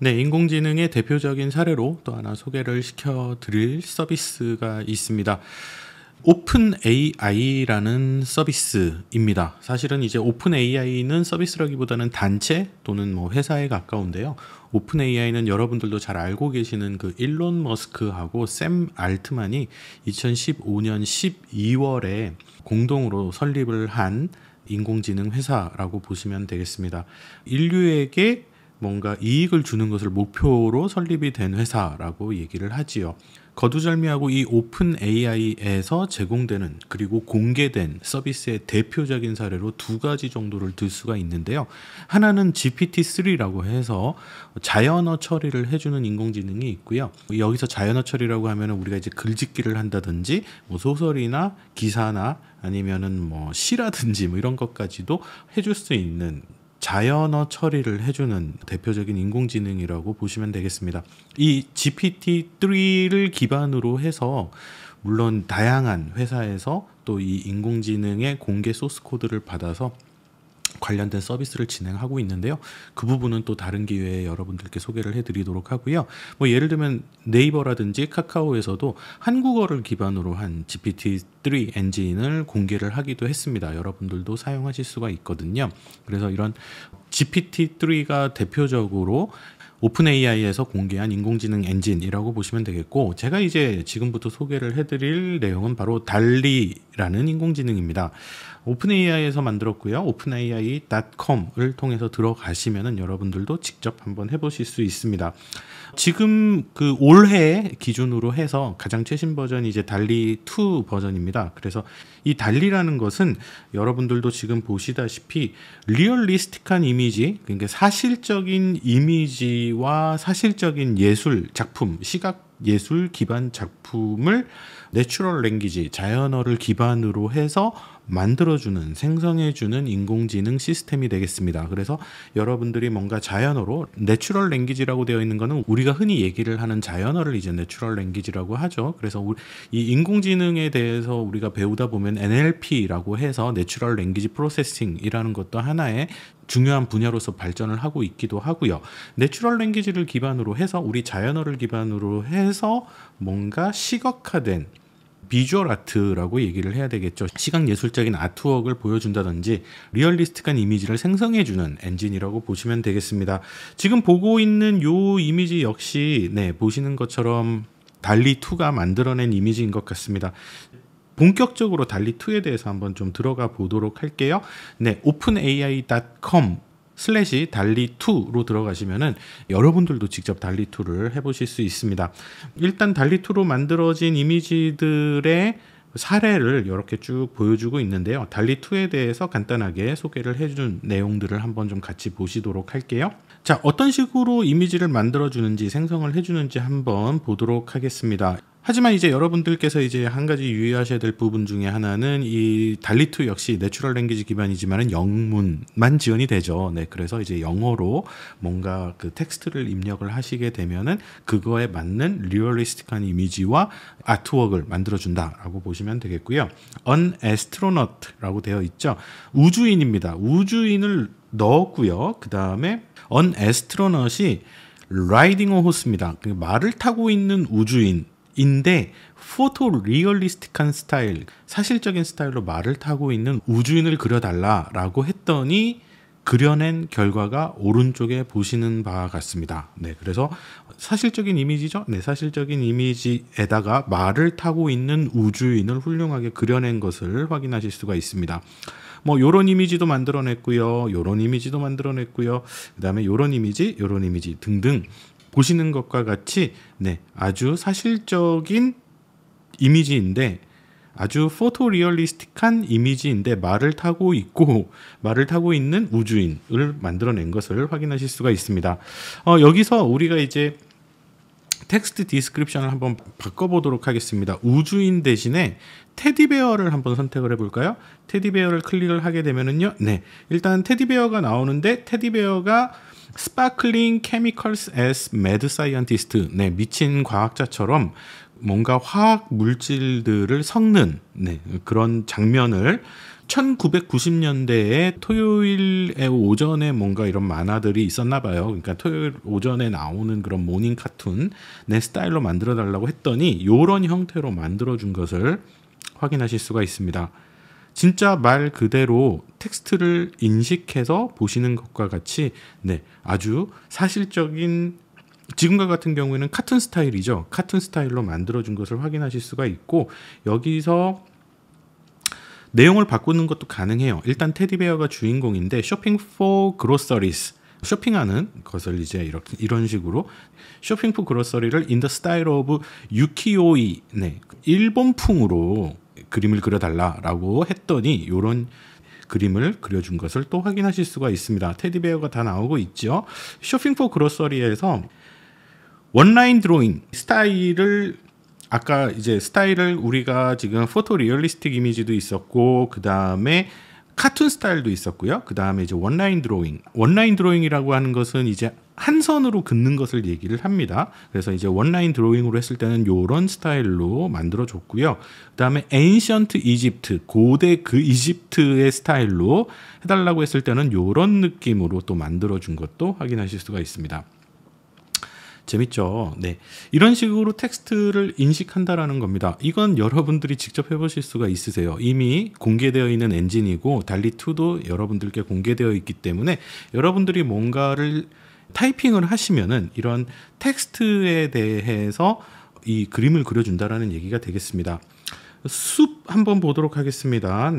네, 인공지능의 대표적인 사례로 또 하나 소개를 시켜드릴 서비스가 있습니다. 오픈 AI라는 서비스입니다. 사실은 이제 오픈 AI는 서비스라기보다는 단체 또는 뭐 회사에 가까운데요. 오픈 AI는 여러분들도 잘 알고 계시는 그 일론 머스크하고 샘 알트만이 2015년 12월에 공동으로 설립을 한 인공지능 회사라고 보시면 되겠습니다. 인류에게 뭔가 이익을 주는 것을 목표로 설립이 된 회사라고 얘기를 하지요. 거두절미하고 이 오픈 AI에서 제공되는 그리고 공개된 서비스의 대표적인 사례로 두 가지 정도를 들 수가 있는데요. 하나는 GPT-3라고 해서 자연어 처리를 해주는 인공지능이 있고요. 여기서 자연어 처리라고 하면 우리가 이제 글짓기를 한다든지 뭐 소설이나 기사나 아니면은 뭐 시라든지 뭐 이런 것까지도 해줄 수 있는 자연어 처리를 해주는 대표적인 인공지능이라고 보시면 되겠습니다. 이 GPT-3를 기반으로 해서 물론 다양한 회사에서 또 이 인공지능의 공개 소스 코드를 받아서 관련된 서비스를 진행하고 있는데요. 그 부분은 또 다른 기회에 여러분들께 소개를 해드리도록 하고요. 뭐 예를 들면 네이버라든지 카카오에서도 한국어를 기반으로 한 GPT-3 엔진을 공개를 하기도 했습니다. 여러분들도 사용하실 수가 있거든요. 그래서 이런 GPT-3가 대표적으로 오픈 AI에서 공개한 인공지능 엔진이라고 보시면 되겠고, 제가 이제 지금부터 소개를 해드릴 내용은 바로 달리라는 인공지능입니다. 오픈 AI에서 만들었고요. openai.com을 통해서 들어가시면은 여러분들도 직접 한번 해보실 수 있습니다. 지금 그 올해 기준으로 해서 가장 최신 버전이 이제 달리2 버전입니다. 그래서 이 달리라는 것은 여러분들도 지금 보시다시피 리얼리스틱한 이미지, 그러니까 사실적인 이미지와 사실적인 예술 작품, 시각 예술 기반 작품을 내추럴 랭귀지, 자연어를 기반으로 해서 만들어주는, 생성해주는 인공지능 시스템이 되겠습니다. 그래서 여러분들이 뭔가 자연어로 내추럴 랭귀지라고 되어 있는 거는 우리가 흔히 얘기를 하는 자연어를 이제 내추럴 랭귀지라고 하죠. 그래서 이 인공지능에 대해서 우리가 배우다 보면 NLP라고 해서 내추럴 랭귀지 프로세싱이라는 것도 하나의 중요한 분야로서 발전을 하고 있기도 하고요. 내추럴 랭귀지를 기반으로 해서 우리 자연어를 기반으로 해서 뭔가 시각화된 비주얼 아트라고 얘기를 해야 되겠죠. 시각 예술적인 아트웍을 보여준다든지 리얼리스틱한 이미지를 생성해주는 엔진이라고 보시면 되겠습니다. 지금 보고 있는 요 이미지 역시 보시는 것처럼 달리2가 만들어낸 이미지인 것 같습니다. 본격적으로 달리2에 대해서 한번 좀 들어가 보도록 할게요. openai.com 달리2로 들어가시면은 여러분들도 직접 달리2를 해보실 수 있습니다. 일단 달리2로 만들어진 이미지들의 사례를 이렇게 쭉 보여주고 있는데요. 달리2에 대해서 간단하게 소개를 해준 내용들을 한번 좀 같이 보시도록 할게요. 자, 어떤 식으로 이미지를 만들어주는지, 생성을 해주는지 한번 보도록 하겠습니다. 하지만 이제 여러분들께서 이제 한 가지 유의하셔야 될 부분 중에 하나는 이 달리2 역시 내추럴 랭귀지 기반이지만은 영문만 지원이 되죠. 그래서 이제 영어로 뭔가 그 텍스트를 입력을 하시게 되면은 그거에 맞는 리얼리스틱한 이미지와 아트웍을 만들어준다라고 보시면 되겠고요. An astronaut라고 되어 있죠. 우주인입니다. 우주인을 넣었고요. 그 다음에 An astronaut이 riding a horse입니다. 말을 타고 있는 우주인. 인데 포토 리얼리스틱한 스타일, 사실적인 스타일로 말을 타고 있는 우주인을 그려달라라고 했더니 그려낸 결과가 오른쪽에 보시는 바와 같습니다. 그래서 사실적인 이미지죠. 사실적인 이미지에다가 말을 타고 있는 우주인을 훌륭하게 그려낸 것을 확인하실 수가 있습니다. 뭐 요런 이미지도 만들어냈고요. 요런 이미지도 만들어냈고요. 그다음에 요런 이미지 등등 보시는 것과 같이 아주 사실적인 이미지인데, 아주 포토리얼리스틱한 이미지인데 말을 타고 있는 우주인을 만들어낸 것을 확인하실 수가 있습니다. 여기서 우리가 이제 텍스트 디스크립션을 한번 바꿔보도록 하겠습니다. 우주인 대신에 테디베어를 한번 선택을 해볼까요? 테디베어를 클릭을 하게 되면은요, 일단 테디베어가 나오는데, 테디베어가 Sparkling Chemicals as Mad Scientist, 미친 과학자처럼 뭔가 화학 물질들을 섞는 그런 장면을 1990년대에 토요일의 오전에 뭔가 이런 만화들이 있었나 봐요. 그러니까 토요일 오전에 나오는 그런 모닝 카툰 내 스타일로 만들어 달라고 했더니 이런 형태로 만들어 준 것을 확인하실 수가 있습니다. 진짜 말 그대로 텍스트를 인식해서 보시는 것과 같이 아주 사실적인, 지금과 같은 경우에는 카툰 스타일이죠. 카툰 스타일로 만들어 준 것을 확인하실 수가 있고, 여기서 내용을 바꾸는 것도 가능해요. 일단 테디베어가 주인공인데 shopping for groceries, 쇼핑하는 것을 이제 이런 식으로 shopping for grocery를 in the style of 유키오이, 일본풍으로 그림을 그려달라라고 했더니 이런 그림을 그려준 것을 또 확인하실 수가 있습니다. 테디베어가 다 나오고 있죠. 쇼핑 포 그로서리에서 원라인 드로잉 스타일을, 아까 이제 스타일을 우리가 지금 포토 리얼리스틱 이미지도 있었고, 그 다음에 카툰 스타일도 있었고요. 그 다음에 이제 원라인 드로잉이라고 하는 것은 이제 한 선으로 긋는 것을 얘기를 합니다. 그래서 이제 원라인 드로잉으로 했을 때는 이런 스타일로 만들어 줬고요. 그 다음에 에인션트 이집트, 고대 그 이집트의 스타일로 해달라고 했을 때는 이런 느낌으로 또 만들어 준 것도 확인하실 수가 있습니다. 재밌죠? 이런 식으로 텍스트를 인식한다라는 겁니다. 이건 여러분들이 직접 해보실 수가 있으세요. 이미 공개되어 있는 엔진이고 달리2도 여러분들께 공개되어 있기 때문에 여러분들이 뭔가를 타이핑을 하시면은 이런 텍스트에 대해서 이 그림을 그려준다라는 얘기가 되겠습니다. 숲 한번 보도록 하겠습니다.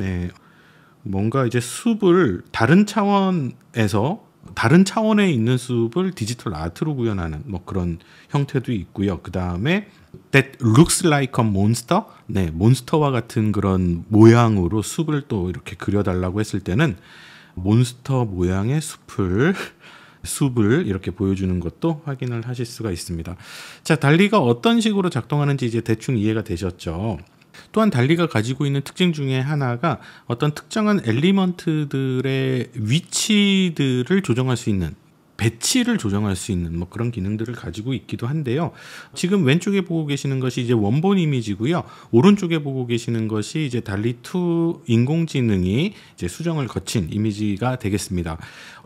뭔가 이제 숲을 다른 차원에 있는 숲을 디지털 아트로 구현하는 뭐 그런 형태도 있고요. 그 다음에 That looks like a monster, 몬스터와 같은 그런 모양으로 숲을 또 이렇게 그려달라고 했을 때는 몬스터 모양의 숲을 이렇게 보여주는 것도 확인을 하실 수가 있습니다. 자, 달리가 어떤 식으로 작동하는지 이제 대충 이해가 되셨죠? 또한 달리가 가지고 있는 특징 중에 하나가 어떤 특정한 엘리먼트들의 위치들을 조정할 수 있는, 배치를 조정할 수 있는 뭐 그런 기능들을 가지고 있기도 한데요. 지금 왼쪽에 보고 계시는 것이 이제 원본 이미지고요. 오른쪽에 보고 계시는 것이 이제 달리2 인공지능이 이제 수정을 거친 이미지가 되겠습니다.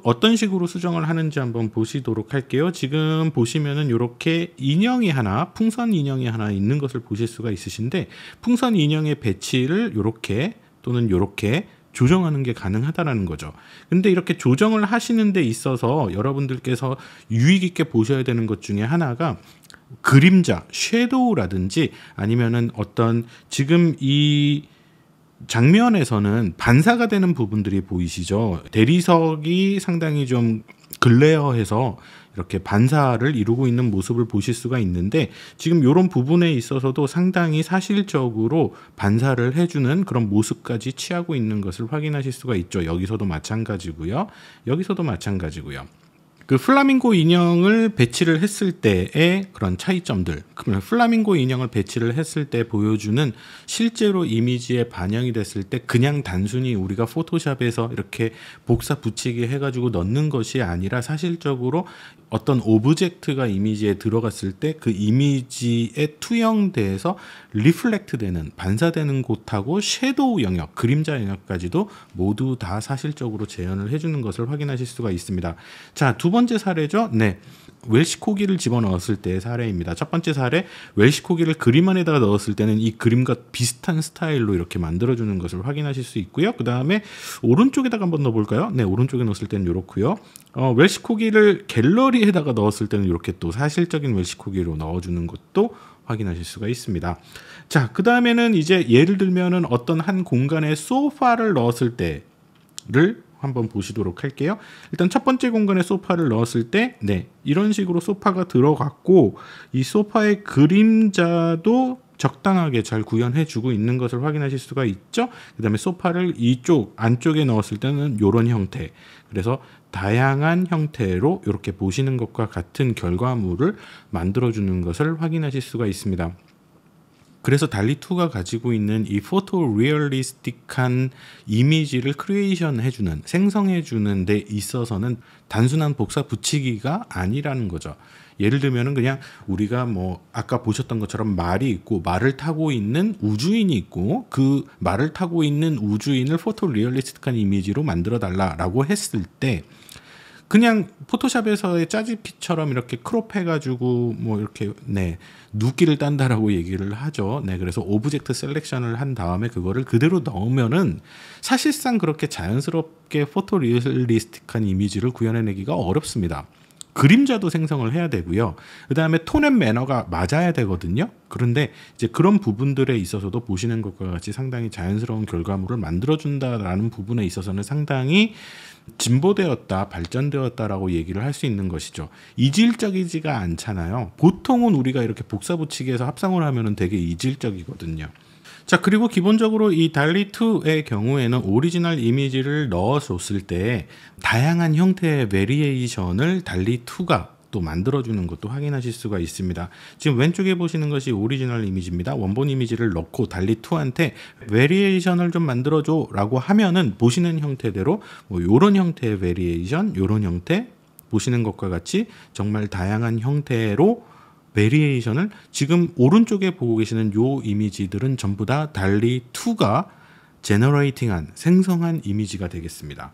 어떤 식으로 수정을 하는지 한번 보시도록 할게요. 지금 보시면은 이렇게 인형이 하나, 풍선 인형이 하나 있는 것을 보실 수가 있으신데, 풍선 인형의 배치를 이렇게 또는 이렇게 조정하는 게 가능하다라는 거죠. 근데 이렇게 조정을 하시는 데 있어서 여러분들께서 유의 깊게 보셔야 되는 것 중에 하나가 그림자, 섀도우라든지 아니면은 어떤 지금 이 장면에서는 반사가 되는 부분들이 보이시죠? 대리석이 상당히 좀 글레어해서 이렇게 반사를 이루고 있는 모습을 보실 수가 있는데, 지금 이런 부분에 있어서도 상당히 사실적으로 반사를 해주는 그런 모습까지 취하고 있는 것을 확인하실 수가 있죠. 여기서도 마찬가지고요. 여기서도 마찬가지고요. 그 플라밍고 인형을 배치를 했을 때의 그런 차이점들, 플라밍고 인형을 배치를 했을 때 보여주는 실제로 이미지에 반영이 됐을 때 그냥 단순히 우리가 포토샵에서 이렇게 복사 붙이기 해가지고 넣는 것이 아니라 사실적으로 어떤 오브젝트가 이미지에 들어갔을 때 그 이미지에 투영돼서 리플렉트 되는, 반사되는 곳하고 섀도우 영역, 그림자 영역까지도 모두 다 사실적으로 재현을 해주는 것을 확인하실 수가 있습니다. 자, 두 번째 사례죠. 웰시코기를 집어넣었을 때의 사례입니다. 첫 번째 사례, 웰시코기를 그림 안에다가 넣었을 때는 이 그림과 비슷한 스타일로 이렇게 만들어주는 것을 확인하실 수 있고요. 그 다음에 오른쪽에다가 한번 넣어볼까요? 오른쪽에 넣었을 때는 이렇고요. 웰시코기를 갤러리에다가 넣었을 때는 이렇게 또 사실적인 웰시코기로 넣어주는 것도 확인하실 수가 있습니다. 자, 그 다음에는 이제 예를 들면은 어떤 한 공간에 소파를 넣었을 때를 한번 보시도록 할게요. 일단 첫 번째 공간에 소파를 넣었을 때 이런 식으로 소파가 들어갔고, 이 소파의 그림자도 적당하게 잘 구현해 주고 있는 것을 확인하실 수가 있죠. 그 다음에 소파를 이쪽 안쪽에 넣었을 때는 이런 형태, 그래서 다양한 형태로 이렇게 보시는 것과 같은 결과물을 만들어 주는 것을 확인하실 수가 있습니다. 그래서 달리2가 가지고 있는 이 포토 리얼리스틱한 이미지를 크리에이션 해주는, 생성해주는 데 있어서는 단순한 복사 붙이기가 아니라는 거죠. 예를 들면은 그냥 우리가 뭐 아까 보셨던 것처럼 말이 있고 말을 타고 있는 우주인이 있고 그 말을 타고 있는 우주인을 포토 리얼리스틱한 이미지로 만들어 달라라고 했을 때 그냥 포토샵에서의 짜집기처럼 이렇게 크롭해가지고 뭐 이렇게 눕기를 딴다라고 얘기를 하죠. 그래서 오브젝트 셀렉션을 한 다음에 그거를 그대로 넣으면은 사실상 그렇게 자연스럽게 포토 리얼리스틱한 이미지를 구현해내기가 어렵습니다. 그림자도 생성을 해야 되고요. 그 다음에 톤 앤 매너가 맞아야 되거든요. 그런데 이제 그런 부분들에 있어서도 보시는 것과 같이 상당히 자연스러운 결과물을 만들어준다라는 부분에 있어서는 상당히 진보되었다, 발전되었다라고 얘기를 할 수 있는 것이죠. 이질적이지가 않잖아요. 보통은 우리가 이렇게 복사 붙이기해서 합성을 하면은 되게 이질적이거든요. 자, 그리고 기본적으로 이 달리2의 경우에는 오리지널 이미지를 넣어줬을 때 다양한 형태의 베리에이션을 달리2가 또 만들어주는 것도 확인하실 수가 있습니다. 지금 왼쪽에 보시는 것이 오리지널 이미지입니다. 원본 이미지를 넣고 달리2한테 베리에이션을 좀 만들어줘 라고 하면은 보시는 형태대로 뭐 요런 형태의 베리에이션, 요런 형태 보시는 것과 같이 정말 다양한 형태로 베리에이션을 지금 오른쪽에 보고 계시는 요 이미지들은 전부 다 달리2가 제너레이팅한, 생성한 이미지가 되겠습니다.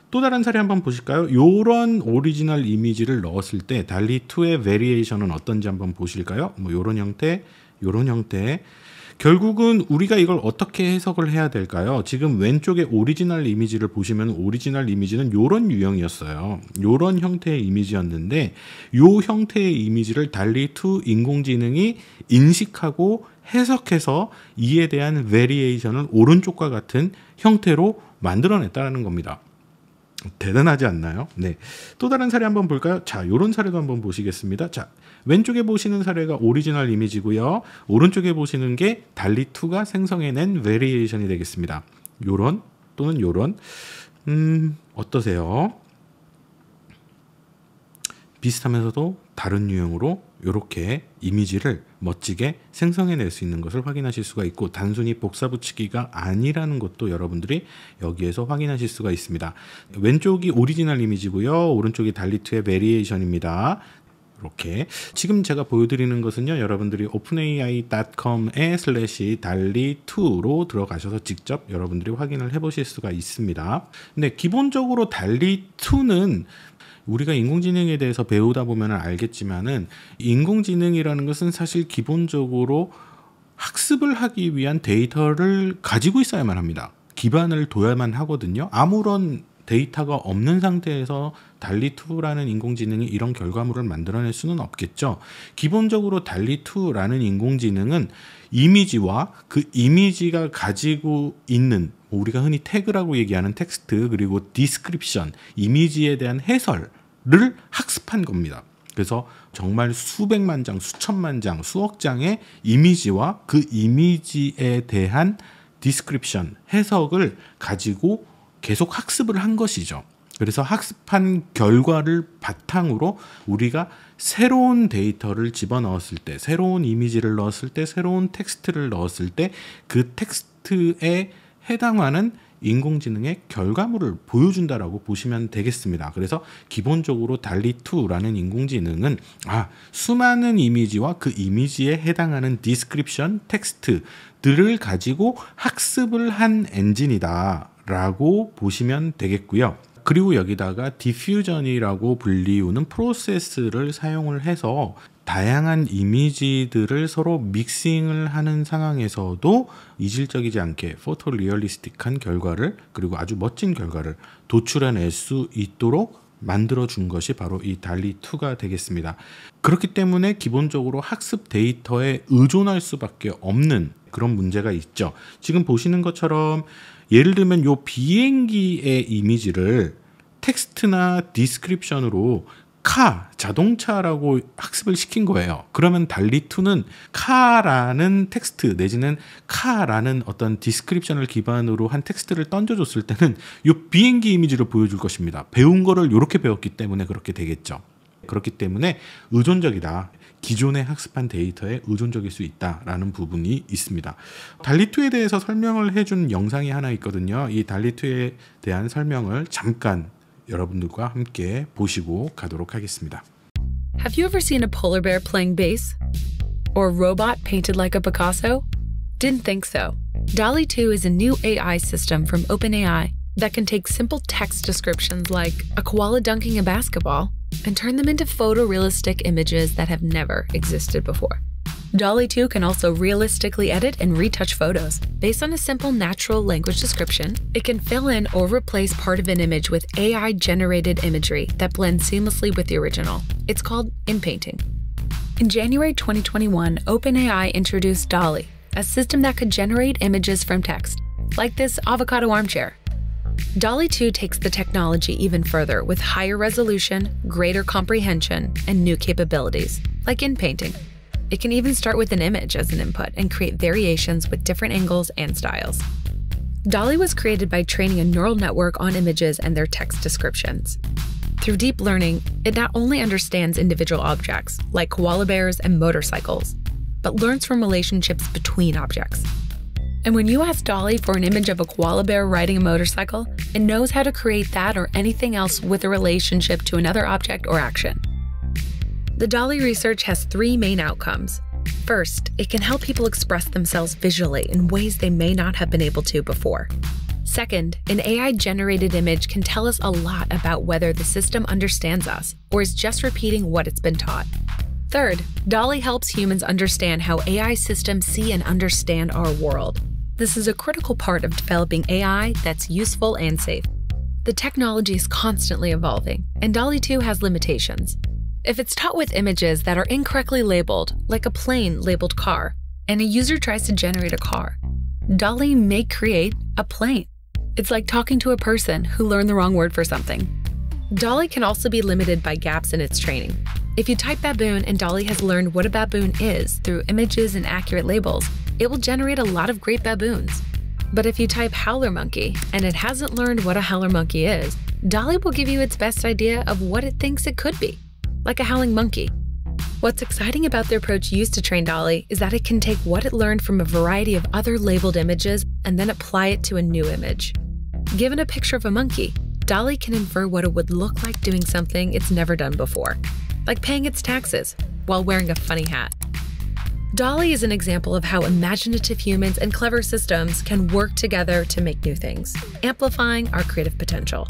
또 다른 사례 한번 보실까요? 요런 오리지널 이미지를 넣었을 때 달리2의 베리에이션은 어떤지 한번 보실까요? 뭐 요런 형태, 요런 형태. 결국은 우리가 이걸 어떻게 해석을 해야 될까요? 지금 왼쪽에 오리지널 이미지를 보시면 오리지널 이미지는 요런 유형이었어요. 요런 형태의 이미지였는데 요 형태의 이미지를 달리2 인공지능이 인식하고 해석해서 이에 대한 베리에이션을 오른쪽과 같은 형태로 만들어냈다는 겁니다. 대단하지 않나요? 또 다른 사례 한번 볼까요? 자, 요런 사례도 한번 보시겠습니다. 자, 왼쪽에 보시는 사례가 오리지널 이미지고요. 오른쪽에 보시는 게 달리2가 생성해낸 베리에이션이 되겠습니다. 요런 또는 요런 어떠세요? 비슷하면서도 다른 유형으로 이렇게 이미지를 멋지게 생성해낼 수 있는 것을 확인하실 수가 있고 단순히 복사 붙이기가 아니라는 것도 여러분들이 여기에서 확인하실 수가 있습니다. 왼쪽이 오리지널 이미지고요. 오른쪽이 달리2의 베리에이션입니다. 이렇게 지금 제가 보여드리는 것은요, 여러분들이 openai.com에/달리2로 들어가셔서 직접 여러분들이 확인을 해보실 수가 있습니다. 근데 기본적으로 달리2는 우리가 인공지능에 대해서 배우다 보면 알겠지만은 인공지능이라는 것은 사실 기본적으로 학습을 하기 위한 데이터를 가지고 있어야만 합니다. 기반을 둬야만 하거든요. 아무런 데이터가 없는 상태에서 달리2라는 인공지능이 이런 결과물을 만들어낼 수는 없겠죠. 기본적으로 달리2라는 인공지능은 이미지와 그 이미지가 가지고 있는 우리가 흔히 태그라고 얘기하는 텍스트 그리고 디스크립션, 이미지에 대한 해설을 학습한 겁니다. 그래서 정말 수백만 장, 수천만 장, 수억 장의 이미지와 그 이미지에 대한 디스크립션, 해석을 가지고 계속 학습을 한 것이죠. 그래서 학습한 결과를 바탕으로 우리가 새로운 데이터를 집어넣었을 때, 새로운 이미지를 넣었을 때, 새로운 텍스트를 넣었을 때 그 텍스트에 해당하는 인공지능의 결과물을 보여준다라고 보시면 되겠습니다. 그래서 기본적으로 달리2라는 인공지능은 수많은 이미지와 그 이미지에 해당하는 디스크립션, 텍스트들을 가지고 학습을 한 엔진이다 라고 보시면 되겠고요. 그리고 여기다가 디퓨전이라고 불리우는 프로세스를 사용을 해서 다양한 이미지들을 서로 믹싱을 하는 상황에서도 이질적이지 않게 포토 리얼리스틱한 결과를 그리고 아주 멋진 결과를 도출해낼 수 있도록 만들어준 것이 바로 이 달리2가 되겠습니다. 그렇기 때문에 기본적으로 학습 데이터에 의존할 수밖에 없는 그런 문제가 있죠. 지금 보시는 것처럼 예를 들면 요 비행기의 이미지를 텍스트나 디스크립션으로 자동차라고 학습을 시킨 거예요. 그러면 달리2는 카라는 텍스트 내지는 카라는 어떤 디스크립션을 기반으로 한 텍스트를 던져줬을 때는 이 비행기 이미지를 보여줄 것입니다. 배운 거를 이렇게 배웠기 때문에 그렇게 되겠죠. 그렇기 때문에 의존적이다. 기존의 학습한 데이터에 의존적일 수 있다라는 부분이 있습니다. 달리2에 대해서 설명을 해준 영상이 하나 있거든요. 이 달리2에 대한 설명을 잠깐 여러분들과 함께 보시고 가도록 하겠습니다. Have you ever seen a polar bear playing bass? Or a robot painted like a Picasso? Didn't think so. DALL-E 2 is a new AI system from OpenAI that can take simple text descriptions like a koala dunking a basketball and turn them into photorealistic images that have never existed before. DALL-E 2 can also realistically edit and retouch photos. Based on a simple natural language description, it can fill in or replace part of an image with AI-generated imagery that blends seamlessly with the original. It's called inpainting. In January 2021, OpenAI introduced DALL-E, a system that could generate images from text, like this avocado armchair. DALL-E 2 takes the technology even further with higher resolution, greater comprehension, and new capabilities, like inpainting. It can even start with an image as an input and create variations with different angles and styles. DALL-E was created by training a neural network on images and their text descriptions. Through deep learning, it not only understands individual objects, like koala bears and motorcycles, but learns from relationships between objects. And when you ask DALL-E for an image of a koala bear riding a motorcycle, it knows how to create that or anything else with a relationship to another object or action. The DALL-E research has three main outcomes. First, it can help people express themselves visually in ways they may not have been able to before. Second, an AI-generated image can tell us a lot about whether the system understands us or is just repeating what it's been taught. Third, DALL-E helps humans understand how AI systems see and understand our world. This is a critical part of developing AI that's useful and safe. The technology is constantly evolving, and DALL-E 2 has limitations. If it's taught with images that are incorrectly labeled, like a plane labeled car, and a user tries to generate a car, DALL-E may create a plane. It's like talking to a person who learned the wrong word for something. DALL-E can also be limited by gaps in its training. If you type baboon and DALL-E has learned what a baboon is through images and accurate labels, it will generate a lot of great baboons. But if you type howler monkey and it hasn't learned what a howler monkey is, DALL-E will give you its best idea of what it thinks it could be, like a howling monkey. What's exciting about the approach used to train DALL-E is that it can take what it learned from a variety of other labeled images and then apply it to a new image. Given a picture of a monkey, DALL-E can infer what it would look like doing something it's never done before, like paying its taxes while wearing a funny hat. DALL-E is an example of how imaginative humans and clever systems can work together to make new things, amplifying our creative potential.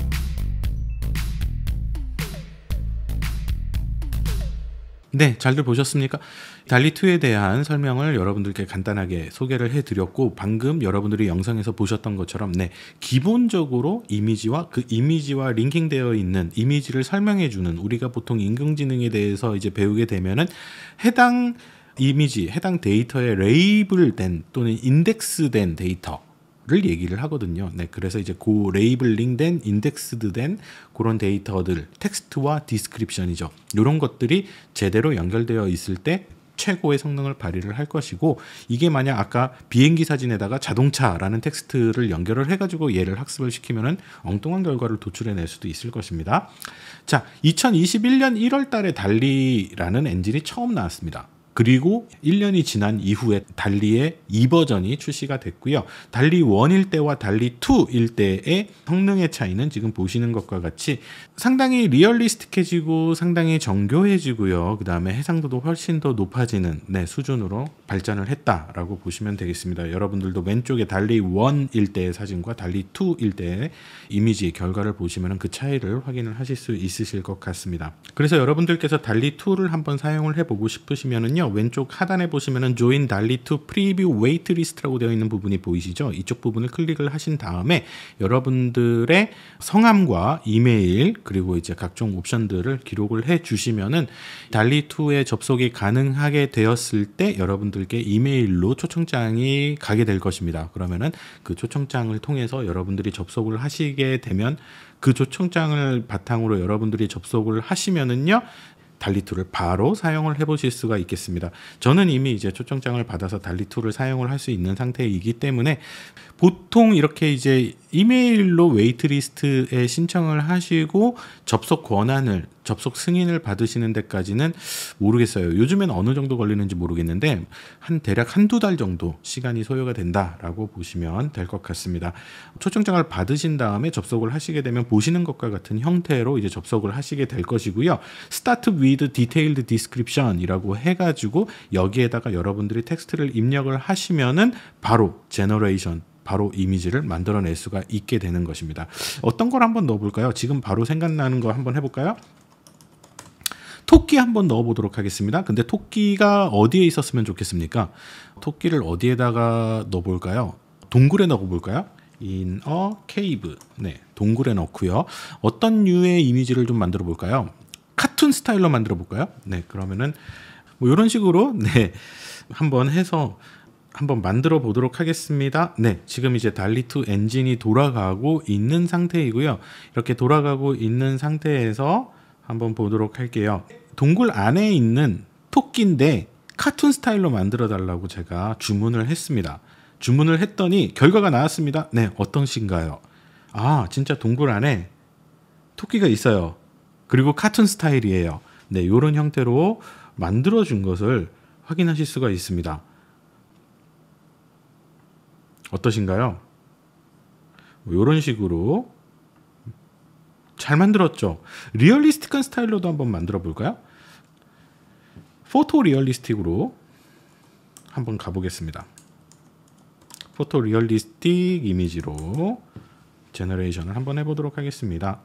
네, 잘들 보셨습니까? 달리2에 대한 설명을 여러분들께 간단하게 소개를 해드렸고, 방금 여러분들이 영상에서 보셨던 것처럼 기본적으로 이미지와 그 이미지와 링킹되어 있는 이미지를 설명해주는, 우리가 보통 인공지능에 대해서 이제 배우게 되면은 해당 이미지, 해당 데이터에 레이블된 또는 인덱스된 데이터를 얘기를 하거든요. 그래서 이제 그 레이블링된, 인덱스드된 그런 데이터들, 텍스트와 디스크립션이죠. 이런 것들이 제대로 연결되어 있을 때 최고의 성능을 발휘를 할 것이고, 이게 만약 아까 비행기 사진에다가 자동차라는 텍스트를 연결을 해가지고 얘를 학습을 시키면은 엉뚱한 결과를 도출해낼 수도 있을 것입니다. 자, 2021년 1월 달에 달리라는 엔진이 처음 나왔습니다. 그리고 1년이 지난 이후에 달리의 2버전이 출시가 됐고요. 달리 1일 때와 달리 2일 때의 성능의 차이는 지금 보시는 것과 같이 상당히 리얼리스틱해지고 상당히 정교해지고요. 그 다음에 해상도도 훨씬 더 높아지는 수준으로 발전을 했다라고 보시면 되겠습니다. 여러분들도 왼쪽에 달리 1일 때의 사진과 달리 2일 때의 이미지 결과를 보시면 그 차이를 확인을 하실 수 있으실 것 같습니다. 그래서 여러분들께서 달리 2를 한번 사용을 해보고 싶으시면은요, 왼쪽 하단에 보시면은 Join DALL-E 2 Preview Waitlist라고 되어 있는 부분이 보이시죠? 이쪽 부분을 클릭을 하신 다음에 여러분들의 성함과 이메일 그리고 이제 각종 옵션들을 기록을 해 주시면은 DALL-E 2에 접속이 가능하게 되었을 때 여러분들께 이메일로 초청장이 가게 될 것입니다. 그러면은 그 초청장을 통해서 여러분들이 접속을 하시게 되면 그 초청장을 바탕으로 여러분들이 접속을 하시면은요, 달리2를 바로 사용을 해보실 수가 있겠습니다. 저는 이미 이제 초청장을 받아서 달리2를 사용을 할 수 있는 상태이기 때문에 보통 이렇게 이제 이메일로 웨이트리스트에 신청을 하시고 접속 권한을, 접속 승인을 받으시는 데까지는 모르겠어요. 요즘엔 어느 정도 걸리는지 모르겠는데 대략 한두 달 정도 시간이 소요가 된다라고 보시면 될 것 같습니다. 초청장을 받으신 다음에 접속을 하시게 되면 보시는 것과 같은 형태로 이제 접속을 하시게 될 것이고요. Start with detailed description이라고 해가지고 여기에다가 여러분들이 텍스트를 입력을 하시면은 바로 제너레이션, 바로 이미지를 만들어낼 수가 있게 되는 것입니다. 어떤 걸 한번 넣어볼까요? 지금 바로 생각나는 거 한번 해볼까요? 토끼 한번 넣어보도록 하겠습니다. 근데 토끼가 어디에 있었으면 좋겠습니까? 토끼를 어디에다가 넣어볼까요? 동굴에 넣어볼까요? In a cave. 네, 동굴에 넣고요. 어떤 류의 이미지를 좀 만들어 볼까요? 카툰 스타일로 만들어 볼까요? 네, 그러면은 뭐 이런 식으로 네, 한번 해서 한번 만들어 보도록 하겠습니다. 네, 지금 이제 달리2 엔진이 돌아가고 있는 상태이고요. 이렇게 돌아가고 있는 상태에서 한번 보도록 할게요. 동굴 안에 있는 토끼인데 카툰 스타일로 만들어 달라고 제가 주문을 했습니다. 주문을 했더니 결과가 나왔습니다. 네, 어떤 식인가요? 아, 진짜 동굴 안에 토끼가 있어요. 그리고 카툰 스타일이에요. 네, 이런 형태로 만들어 준 것을 확인하실 수가 있습니다. 어떠신가요? 이런 식으로 잘 만들었죠. 리얼리스틱한 스타일로도 한번 만들어 볼까요? 포토 리얼리스틱으로 한번 가보겠습니다. 포토 리얼리스틱 이미지로 제너레이션을 한번 해보도록 하겠습니다.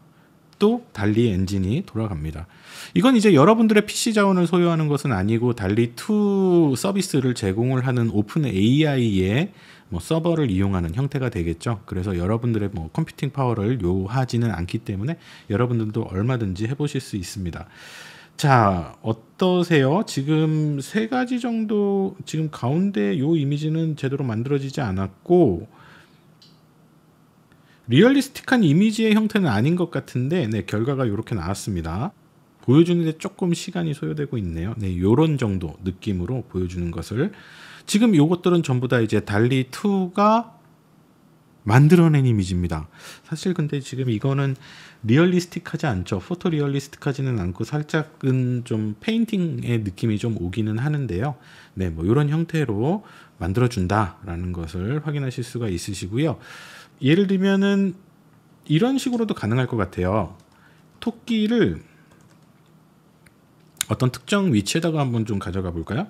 또 달리 엔진이 돌아갑니다. 이건 이제 여러분들의 PC 자원을 소요하는 것은 아니고 달리2 서비스를 제공을 하는 오픈 AI의 서버를 이용하는 형태가 되겠죠. 그래서 여러분들의 컴퓨팅 파워를 요하지는 않기 때문에 여러분들도 얼마든지 해보실 수 있습니다. 자, 어떠세요? 지금 세 가지 정도, 지금 가운데 요 이미지는 제대로 만들어지지 않았고 리얼리스틱한 이미지의 형태는 아닌 것 같은데 네, 결과가 이렇게 나왔습니다. 보여주는데 조금 시간이 소요되고 있네요. 네, 요런 정도 느낌으로 보여주는 것을 지금 요것들은 전부 다 이제 달리2가 만들어낸 이미지입니다. 사실 근데 지금 이거는 리얼리스틱하지 않죠. 포토 리얼리스틱하지는 않고 살짝은 좀 페인팅의 느낌이 좀 오기는 하는데요. 네, 뭐 이런 형태로 만들어준다라는 것을 확인하실 수가 있으시고요. 예를 들면은 이런 식으로도 가능할 것 같아요. 토끼를 어떤 특정 위치에다가 한번 좀 가져가 볼까요?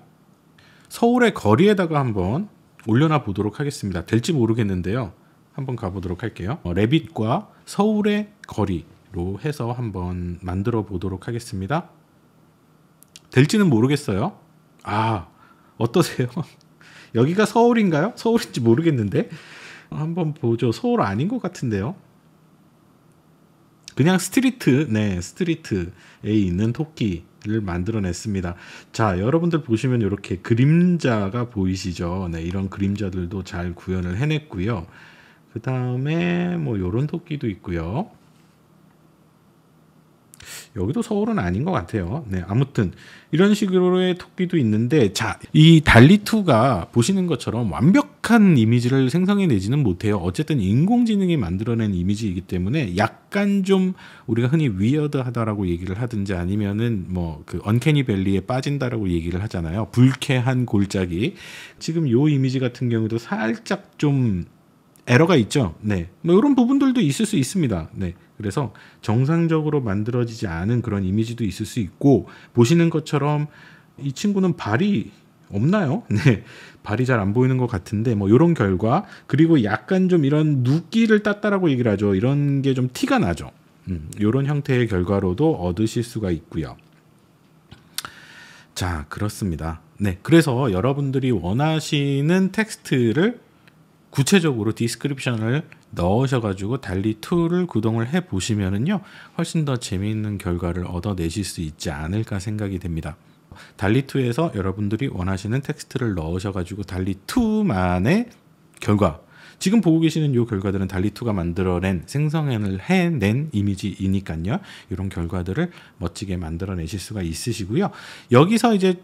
서울의 거리에다가 한번 올려놔 보도록 하겠습니다. 될지 모르겠는데요. 한번 가보도록 할게요. 레빗과 서울의 거리로 해서 한번 만들어 보도록 하겠습니다. 될지는 모르겠어요. 아, 어떠세요? 여기가 서울인가요? 서울인지 모르겠는데 한번 보죠. 서울 아닌 것 같은데요. 그냥 스트리트, 네, 스트리트에 있는 토끼를 만들어냈습니다. 자, 여러분들 보시면 이렇게 그림자가 보이시죠? 네, 이런 그림자들도 잘 구현을 해냈고요. 그 다음에 뭐 이런 토끼도 있고요. 여기도 서울은 아닌 것 같아요. 네, 아무튼 이런 식으로의 토끼도 있는데, 자, 이 달리2가 보시는 것처럼 완벽한 이미지를 생성해내지는 못해요. 어쨌든 인공지능이 만들어낸 이미지이기 때문에 약간 좀 우리가 흔히 위어드하다라고 얘기를 하든지 아니면은 뭐 그 언캐니 밸리에 빠진다라고 얘기를 하잖아요. 불쾌한 골짜기. 지금 요 이미지 같은 경우도 살짝 좀 에러가 있죠. 네, 뭐 이런 부분들도 있을 수 있습니다. 네, 그래서 정상적으로 만들어지지 않은 그런 이미지도 있을 수 있고, 보시는 것처럼 이 친구는 발이 없나요? 네, 발이 잘 안 보이는 것 같은데 뭐 이런 결과, 그리고 약간 좀 이런 눕기를 땄다라고 얘기를 하죠. 이런 게 좀 티가 나죠. 이런 형태의 결과로도 얻으실 수가 있고요. 자, 그렇습니다. 네, 그래서 여러분들이 원하시는 텍스트를 구체적으로 디스크립션을 넣으셔가지고 달리2를 구동을 해보시면은요, 훨씬 더 재미있는 결과를 얻어내실 수 있지 않을까 생각이 됩니다. 달리2에서 여러분들이 원하시는 텍스트를 넣으셔가지고 달리2만의 결과, 지금 보고 계시는 이 결과들은 달리2가 만들어낸, 생성을 해낸 이미지이니까요. 이런 결과들을 멋지게 만들어내실 수가 있으시고요. 여기서 이제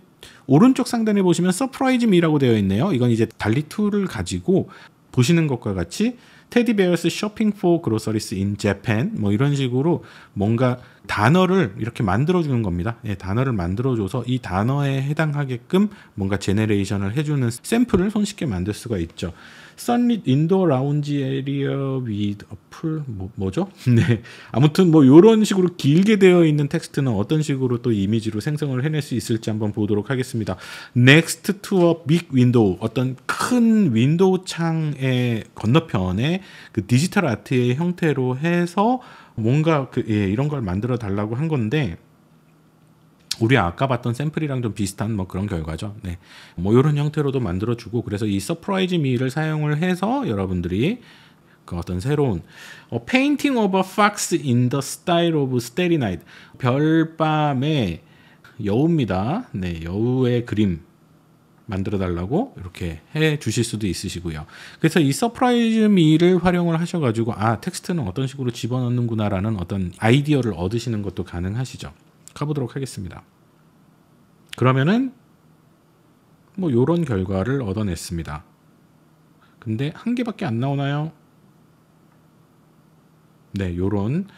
오른쪽 상단에 보시면 서프라이즈 미라고 되어 있네요. 이건 이제 달리2를 가지고 보시는 것과 같이 테디베어스 쇼핑 포 그로서리스 인 재팬 뭐 이런 식으로 뭔가 단어를 이렇게 만들어주는 겁니다. 예, 단어를 만들어줘서 이 단어에 해당하게끔 뭔가 제네레이션을 해주는 샘플을 손쉽게 만들 수가 있죠. Sunlit Indoor Lounge Area with a Pool 뭐죠? 네, 아무튼 뭐 이런 식으로 길게 되어 있는 텍스트는 어떤 식으로 또 이미지로 생성을 해낼 수 있을지 한번 보도록 하겠습니다. Next to a big window, 어떤 큰 윈도우 창의 건너편에 그 디지털 아트의 형태로 해서 뭔가 이런 걸 만들어 달라고 한 건데, 우리 아까 봤던 샘플이랑 좀 비슷한 뭐 그런 결과죠. 네, 뭐 이런 형태로도 만들어주고, 그래서 이 서프라이즈 미를 사용을 해서 여러분들이 그 어떤 새로운 Painting of a Fox in the Style of Starry Night, 별밤의 여우입니다. 네, 여우의 그림 만들어 달라고 이렇게 해 주실 수도 있으시고요. 그래서 이 서프라이즈 미를 활용을 하셔가지고 텍스트는 어떤 식으로 집어넣는구나라는 어떤 아이디어를 얻으시는 것도 가능하시죠. 가보도록 하겠습니다. 그러면은 뭐 요런 결과를 얻어냈습니다. 근데 한 개밖에 안 나오나요? 네, 요런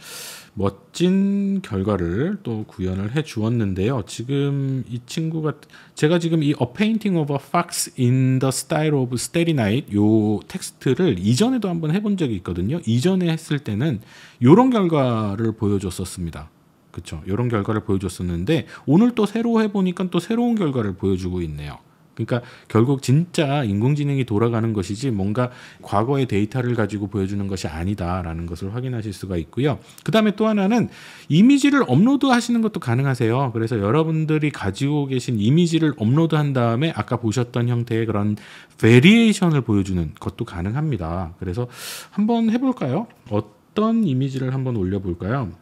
멋진 결과를 또 구현을 해 주었는데요. 지금 이 친구가, 제가 지금 이 A Painting of a Fox in the Style of Starry Night 요 텍스트를 이전에도 한번 해본 적이 있거든요. 이전에 했을 때는 요런 결과를 보여줬었습니다. 그쵸, 요런 결과를 보여줬었는데 오늘 또 새로 해보니까 또 새로운 결과를 보여주고 있네요. 그러니까 결국 진짜 인공지능이 돌아가는 것이지 뭔가 과거의 데이터를 가지고 보여주는 것이 아니다라는 것을 확인하실 수가 있고요. 그 다음에 또 하나는 이미지를 업로드 하시는 것도 가능하세요. 그래서 여러분들이 가지고 계신 이미지를 업로드한 다음에 아까 보셨던 형태의 그런 베리에이션을 보여주는 것도 가능합니다. 그래서 한번 해볼까요? 어떤 이미지를 한번 올려볼까요?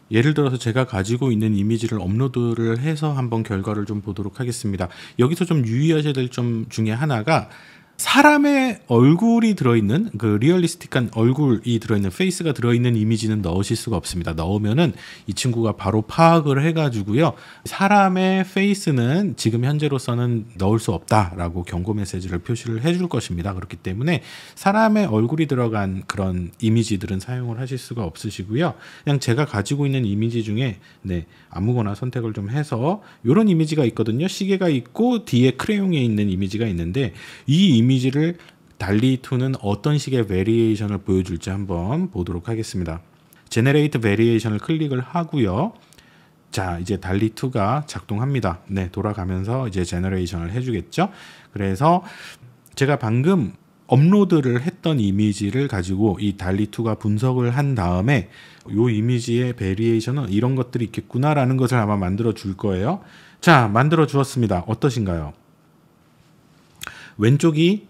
예를 들어서 제가 가지고 있는 이미지를 업로드를 해서 한번 결과를 좀 보도록 하겠습니다. 여기서 좀 유의하셔야 될 점 중에 하나가, 사람의 얼굴이 들어있는 그 리얼리스틱한 얼굴이 들어있는 페이스가 들어있는 이미지는 넣으실 수가 없습니다. 넣으면은 이 친구가 바로 파악을 해가지고요, 사람의 페이스는 지금 현재로서는 넣을 수 없다라고 경고 메시지를 표시를 해줄 것입니다. 그렇기 때문에 사람의 얼굴이 들어간 그런 이미지들은 사용을 하실 수가 없으시고요. 그냥 제가 가지고 있는 이미지 중에 아무거나 선택을 좀 해서 이런 이미지가 있거든요. 시계가 있고 뒤에 크레용에 있는 이미지가 있는데, 이 이미지를 달리2는 어떤 식의 베리에이션을 보여줄지 한번 보도록 하겠습니다. 제너레이트 베리에이션을 클릭을 하고요. 자, 이제 달리2가 작동합니다. 네, 돌아가면서 이제 제너레이션을 해주겠죠. 그래서 제가 방금 업로드를 했던 이미지를 가지고 이 달리2가 분석을 한 다음에 이 이미지의 베리에이션은 이런 것들이 있겠구나라는 것을 아마 만들어 줄 거예요. 자, 만들어 주었습니다. 어떠신가요? 왼쪽이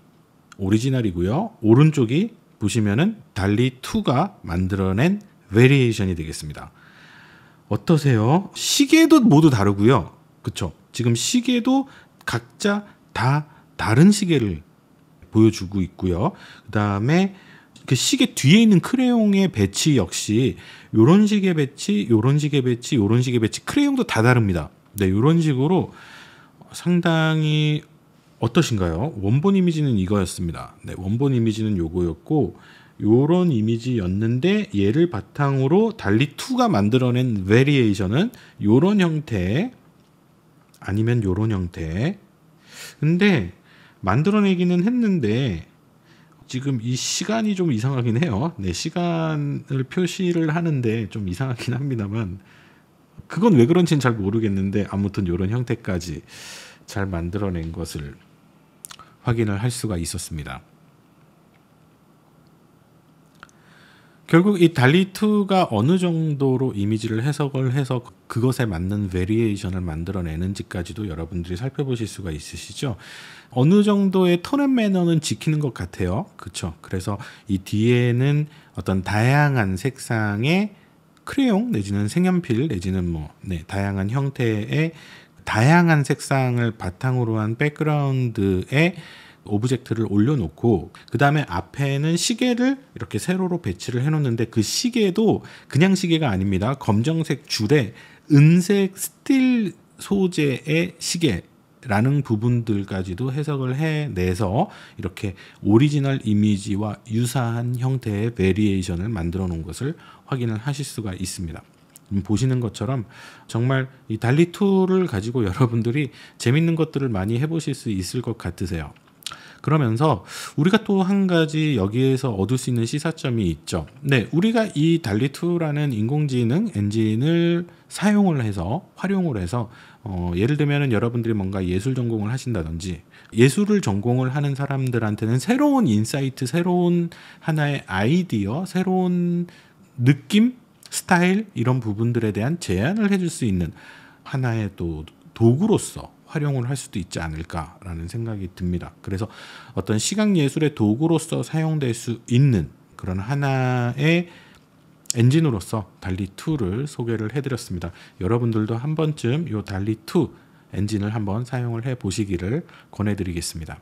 오리지널이고요. 오른쪽이 보시면은 달리2가 만들어낸 베리에이션이 되겠습니다. 어떠세요? 시계도 모두 다르고요. 그쵸? 지금 시계도 각자 다 다른 시계를 보여주고 있고요. 그 다음에 그 시계 뒤에 있는 크레용의 배치 역시 요런 식의 배치, 요런 식의 배치, 요런 식의 배치, 크레용도 다 다릅니다. 네, 요런 식으로 상당히 어떠신가요? 원본 이미지는 이거였습니다. 네, 원본 이미지는 요거였고, 요런 이미지였는데 얘를 바탕으로 달리2가 만들어낸 베리에이션은 요런 형태 아니면 요런 형태. 근데 만들어내기는 했는데 지금 이 시간이 좀 이상하긴 해요. 네, 시간을 표시를 하는데 좀 이상하긴 합니다만, 그건 왜 그런지는 잘 모르겠는데 아무튼 요런 형태까지 잘 만들어낸 것을 확인을 할 수가 있었습니다. 결국 이 달리2가 어느 정도로 이미지를 해석을 해서 그것에 맞는 베리에이션을 만들어내는지까지도 여러분들이 살펴보실 수가 있으시죠. 어느 정도의 톤 앤 매너는 지키는 것 같아요. 그렇죠? 그래서 이 뒤에는 어떤 다양한 색상의 크레용 내지는 색연필 내지는 다양한 형태의 다양한 색상을 바탕으로 한 백그라운드에 오브젝트를 올려놓고, 그 다음에 앞에는 시계를 이렇게 세로로 배치를 해놓는데, 그 시계도 그냥 시계가 아닙니다. 검정색 줄에 은색 스틸 소재의 시계를 라는 부분들까지도 해석을 해내서 이렇게 오리지널 이미지와 유사한 형태의 베리에이션을 만들어 놓은 것을 확인을 하실 수가 있습니다. 보시는 것처럼 정말 이 달리2를 가지고 여러분들이 재밌는 것들을 많이 해보실 수 있을 것 같으세요. 그러면서 우리가 또 한 가지 여기에서 얻을 수 있는 시사점이 있죠. 네, 우리가 이 달리2라는 인공지능 엔진을 사용을 해서 활용을 해서 예를 들면 여러분들이 뭔가 예술 전공을 하신다든지 예술을 전공을 하는 사람들한테는 새로운 인사이트, 새로운 하나의 아이디어, 새로운 느낌, 스타일 이런 부분들에 대한 제안을 해줄 수 있는 하나의 또 도구로서 활용을 할 수도 있지 않을까라는 생각이 듭니다. 그래서 어떤 시각예술의 도구로서 사용될 수 있는 그런 하나의 엔진으로서 달리2를 소개를 해드렸습니다. 여러분들도 한 번쯤 이 달리2 엔진을 한번 사용을 해보시기를 권해드리겠습니다.